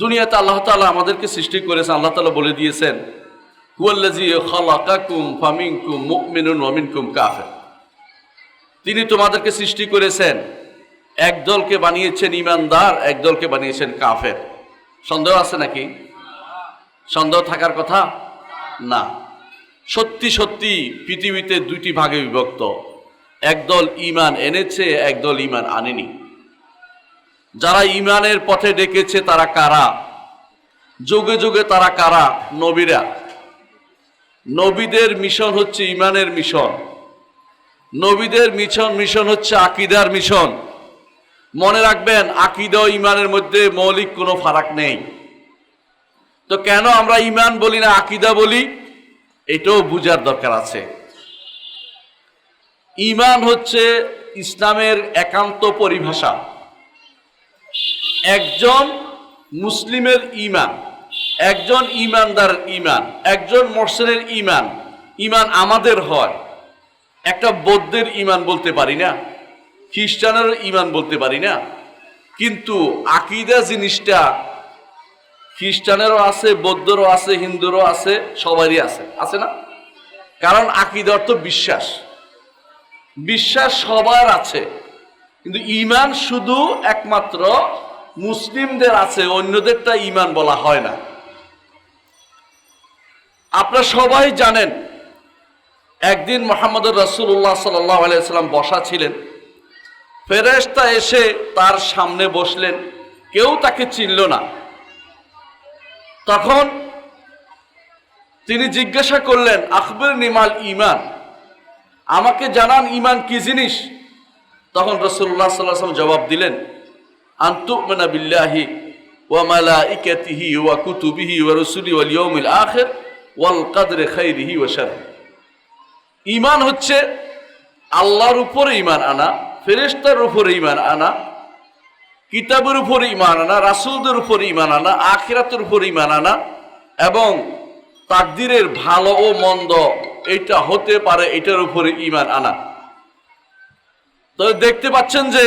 দুনিয়াতে আল্লাহ তাআলা আমাদেরকে সৃষ্টি করেছেন। আল্লাহ তাআলা বলে দিয়েছেন, হুয়াল্লাযী খালাকাকুম ফামিনকুম মুমিনুন ওয়া মিনকুম কাফির। তিনি তোমাদেরকে সৃষ্টি করেছেন, একদলকে বানিয়েছেন ঈমানদার, একদলকে বানিয়েছেন কাফের। সন্দেহ আছে নাকি? সন্দেহ থাকার কথা না। সত্যি সত্যি পৃথিবীতে দুইটি ভাগে বিভক্ত, একদল ঈমান এনেছে, একদল ঈমান আনেনি। যারা ঈমানের পথে ডেকেছে তারা কারা? যুগে যুগে তারা কারা? নবীরা। নবীদের মিশন হচ্ছে ঈমানের মিশন, নবীদের মিশন হচ্ছে আকীদার মিশন। মনে রাখবেন, আকীদা ও ঈমানের মধ্যে মৌলিক কোনো ফারাক নেই। তো কেন আমরা ঈমান বলি না আকীদা বলি, এটাও বুঝার দরকার আছে। ঈমান হচ্ছে ইসলামের একান্ত পরিভাষা। একজন মুসলিমের ঈমান, একজন ঈমানদারের ঈমান, একজন মুহসিনের ঈমান, ঈমান আমাদের হয়। একটা বৌদ্ধের ঈমান বলতে পারি না, খ্রিস্টানের ঈমান বলতে পারি না, কিন্তু আকীদা জিনিসটা খ্রিস্টানেরও আছে, বৌদ্ধেরও আছে, হিন্দুরও আছে, সবারই আছে, আছে না? কারণ আকীদা অর্থ বিশ্বাস, বিশ্বাস সবার আছে, কিন্তু ঈমান শুধু একমাত্র মুসলিমদের আছে, অন্যদেরটা ঈমান বলা হয় না। আপনারা সবাই জানেন, একদিন মুহাম্মদুর রাসূলুল্লাহ সাল্লাল্লাহু আলাইহি ওয়াসাল্লাম বসা ছিলেন, ফেরেশতা এসে তার সামনে বসলেন, কেউ তাকে চিনল না। তখন তিনি জিজ্ঞাসা করলেন, আখবিরনি মাল ঈমান, আমাকে জানান ঈমান কি জিনিস। তখন রাসূলুল্লাহ সাল্লাল্লাহু আলাইহি ওয়াসাল্লাম জবাব দিলেন, আন তু'মিনা বিল্লাহি ওয়া মালাইকাতিহি ওয়া কুতুবিহি ওয়া রুসুলিহি ওয়াল ইয়াউমিল আখির ওয়াল কদরি খাইরিহি ওয়া শাররিহি। ঈমান হচ্ছে আল্লাহর উপরে ঈমান আনা, ফেরেশতার উপরে ঈমান আনা, কিতাবের উপরে ঈমান আনা, রাসূলদের উপরে ঈমান আনা, আখিরাতের উপরে ঈমান আনা, এবং তাকদীরের ভালো ও মন্দ এটা হতে পারে এটার উপরে ঈমান আনা। তো দেখতে পাচ্ছেন যে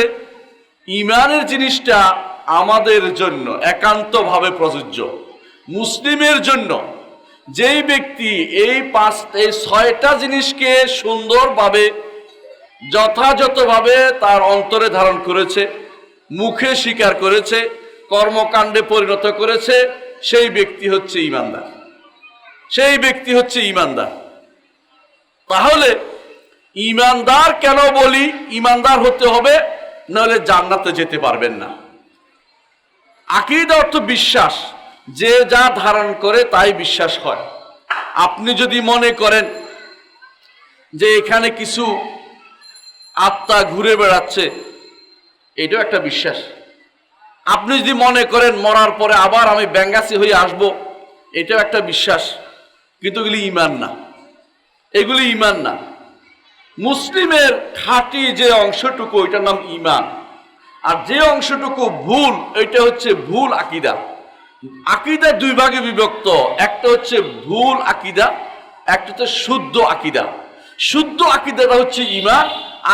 ঈমানের জিনিসটা আমাদের জন্য একান্তভাবে প্রযোজ্য। মুসলিমের জন্য যেই ব্যক্তি এই ছয়টা জিনিসকে সুন্দরভাবে যথাযথভাবে তার অন্তরে ধারণ করেছে, মুখে স্বীকার করেছে, কর্মকাণ্ডে পরিণত করেছে, সেই ব্যক্তি হচ্ছে ঈমানদার, সেই ব্যক্তি হচ্ছে ঈমানদার। তাহলে ঈমানদার কেন বলি? ঈমানদার হতে হবে, নাহলে জান্নাতে যেতে পারবেন না। আকীদা অর্থ বিশ্বাস, যে যা ধারণ করে তাই বিশ্বাস হয়। আপনি যদি মনে করেন যে এখানে কিছু আত্মা ঘুরে বেড়াচ্ছে, এটাও একটা বিশ্বাস। আপনি যদি মনে করেন মরার পরে আবার আমি ব্যাঙ্গাসি হয়ে আসব, এটাও একটা বিশ্বাস, কিন্তু এগুলি ঈমান না, এগুলি ঈমান না। মুসলিমের খাঁটি যে অংশটুকু ওইটার নাম ঈমান, আর যে অংশটুকু ভুল এটা হচ্ছে ভুল আকীদা। আকীদা দুই ভাগে বিভক্ত, একটা হচ্ছে ভুল আকীদা, একটা হচ্ছে শুদ্ধ আকীদা। শুদ্ধ আকীদাটা হচ্ছে ঈমান,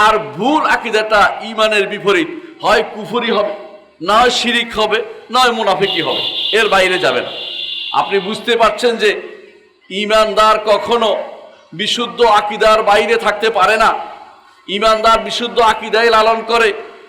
আর ভুল আকীদাটা ঈমানের বিপরীত, হয় কুফরি হবে, না হয় শিরিক হবে, না হয় মুনাফিকি হবে, এর বাইরে যাবে না। আপনি বুঝতে পারছেন যে ঈমানদার কখনো বিশুদ্ধ আকীদার বাইরে থাকতে পারে না। ঈমানদার বিশুদ্ধ আকীদাই লালন করে,